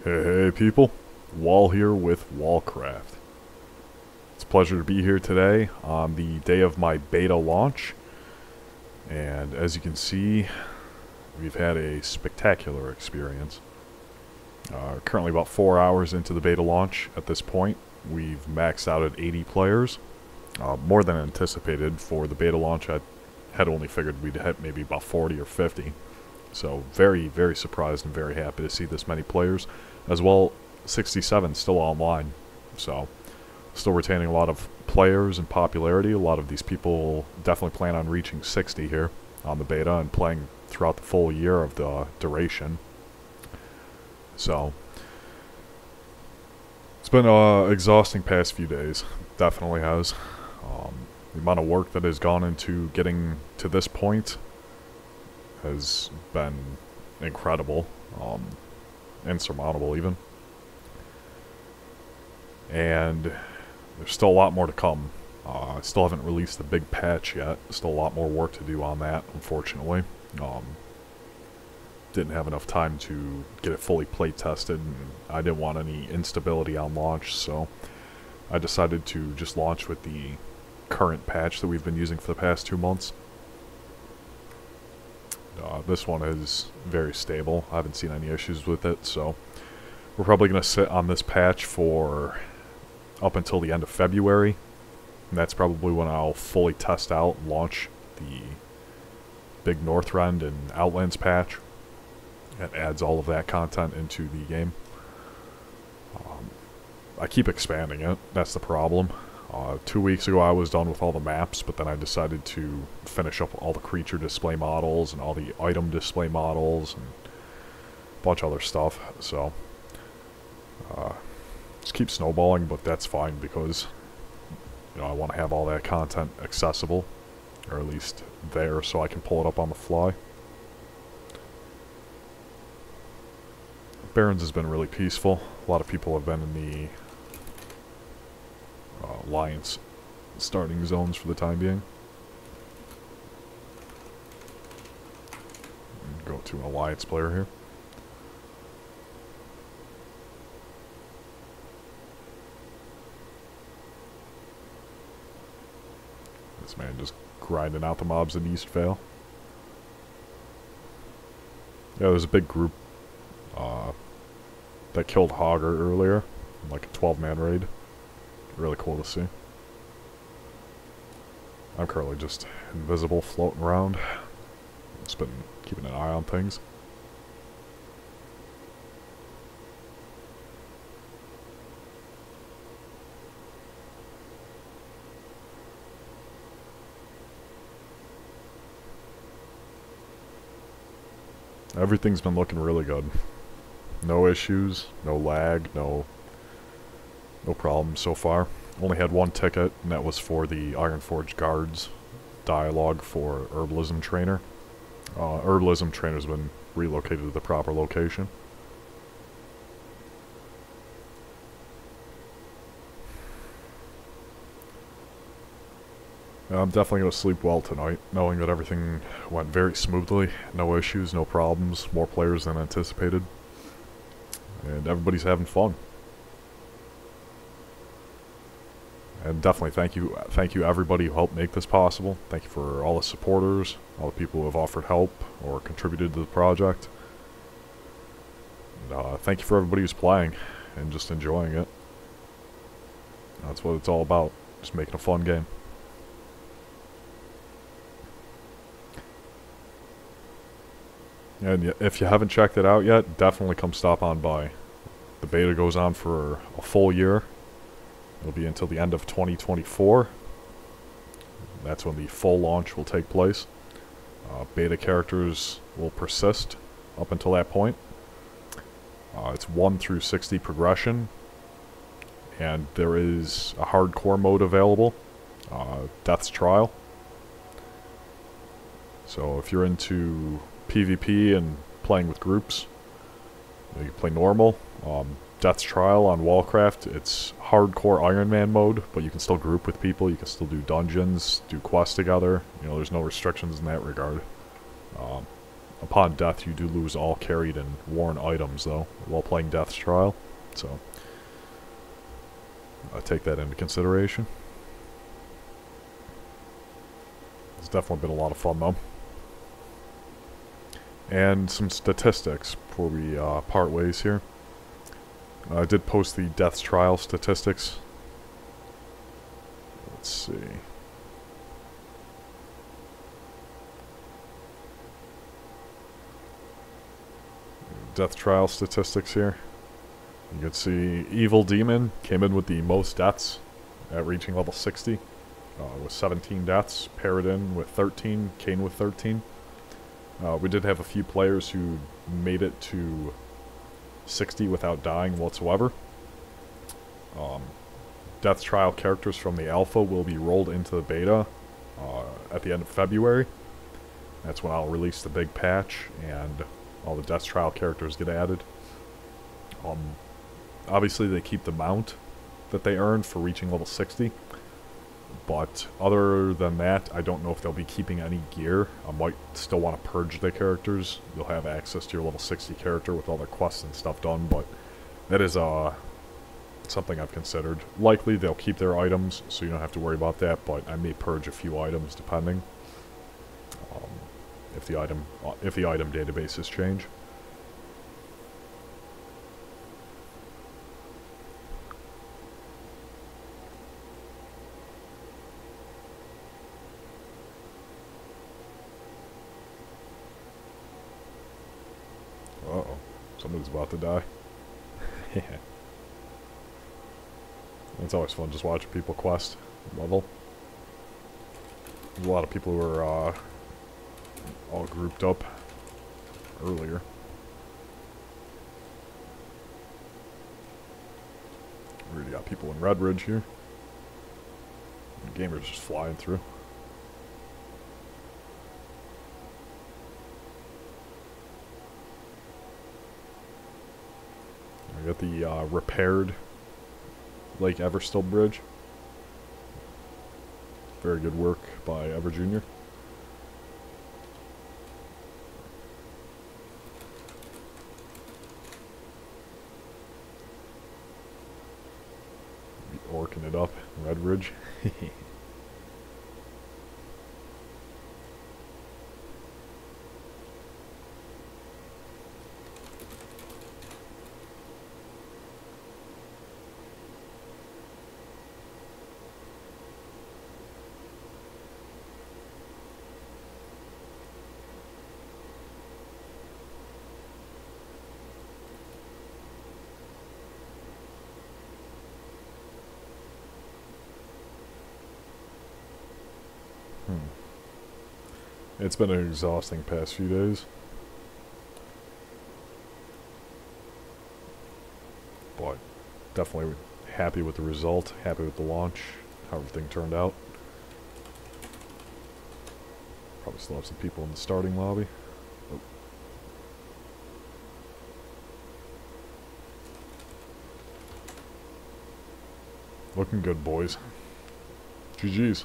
Hey people, Wall here with Wallcraft. It's a pleasure to be here today on the day of my beta launch. And as you can see, we've had a spectacular experience. Currently about 4 hours into the beta launch at this point. We've maxed out at 80 players. More than anticipated for the beta launch. I had only figured we'd hit maybe about 40 or 50. So very, very surprised and very happy to see this many players. As well, 67 still online. So, still retaining a lot of players and popularity. A lot of these people definitely plan on reaching 60 here on the beta and playing throughout the full year of the duration. So, it's been an exhausting past few days. Definitely has. The amount of work that has gone into getting to this point has been incredible. Insurmountable even. And there's still a lot more to come. I still haven't released the big patch yet. Still a lot more work to do on that, unfortunately. Didn't have enough time to get it fully play tested, and I didn't want any instability on launch, so I decided to just launch with the current patch that we've been using for the past 2 months. This one is very stable. I haven't seen any issues with it, so we're probably going to sit on this patch for up until the end of February. And that's probably when I'll fully test out and launch the big Northrend and Outlands patch. It adds all of that content into the game. I keep expanding it. That's the problem. 2 weeks ago I was done with all the maps, but then I decided to finish up all the creature display models and all the item display models and a bunch of other stuff, so just keep snowballing, but that's fine because I want to have all that content accessible, or at least there, so I can pull it up on the fly. Barrens has been really peaceful. A lot of people have been in the Alliance starting zones for the time being. Go to an Alliance player here. This man just grinding out the mobs in East Vale. Yeah, there's a big group that killed Hogger earlier, like a 12-man raid. Really cool to see. I'm currently just invisible, floating around. Just been keeping an eye on things. Everything's been looking really good. No issues, no lag, no problems so far. Only had one ticket, and that was for the Ironforge Guards dialogue for Herbalism Trainer. Herbalism Trainer's been relocated to the proper location. I'm definitely going to sleep well tonight, knowing that everything went very smoothly. No issues, no problems, more players than anticipated. And everybody's having fun. And definitely thank you everybody who helped make this possible. Thank you for all the supporters, all the people who have offered help or contributed to the project. And, thank you for everybody who's playing and just enjoying it. That's what it's all about, just making a fun game. And if you haven't checked it out yet, definitely come stop on by. The beta goes on for a full year. It'll be until the end of 2024. That's when the full launch will take place. Beta characters will persist up until that point. It's 1 through 60 progression. And there is a hardcore mode available. Death's Trial. So if you're into PvP and playing with groups, you can play normal. Death's Trial on Wallcraft, it's hardcore Iron Man mode, but you can still group with people, you can still do dungeons, do quests together. There's no restrictions in that regard. Upon death, you do lose all carried and worn items, though, while playing Death's Trial. So, take that into consideration. It's definitely been a lot of fun, though. And some statistics before we part ways here. I did post the Death's Trial statistics. Let's see. Death Trial statistics here. You can see Evil Demon came in with the most deaths at reaching level 60. With 17 deaths. Paradin with 13. Kane with 13. We did have a few players who made it to 60 without dying whatsoever. Death Trial characters from the alpha will be rolled into the beta at the end of February. That's when I'll release the big patch and all the Death Trial characters get added. Obviously they keep the mount that they earned for reaching level 60. But other than that, I don't know if they'll be keeping any gear. I might still want to purge their characters. You'll have access to your level 60 character with all their quests and stuff done, but that is something I've considered. Likely they'll keep their items, so you don't have to worry about that, but I may purge a few items depending. If the item databases change. Uh-oh. Somebody's about to die. Yeah. It's always fun just watching people quest level. There's a lot of people who are all grouped up earlier. We already got people in Redridge here. The gamers just flying through. We got the repaired Lake Everstill Bridge. Very good work by Ever Jr. Orking it up in Redridge. It's been an exhausting past few days. But definitely happy with the result, happy with the launch, how everything turned out. Probably still have some people in the starting lobby. Oh. Looking good, boys. GG's.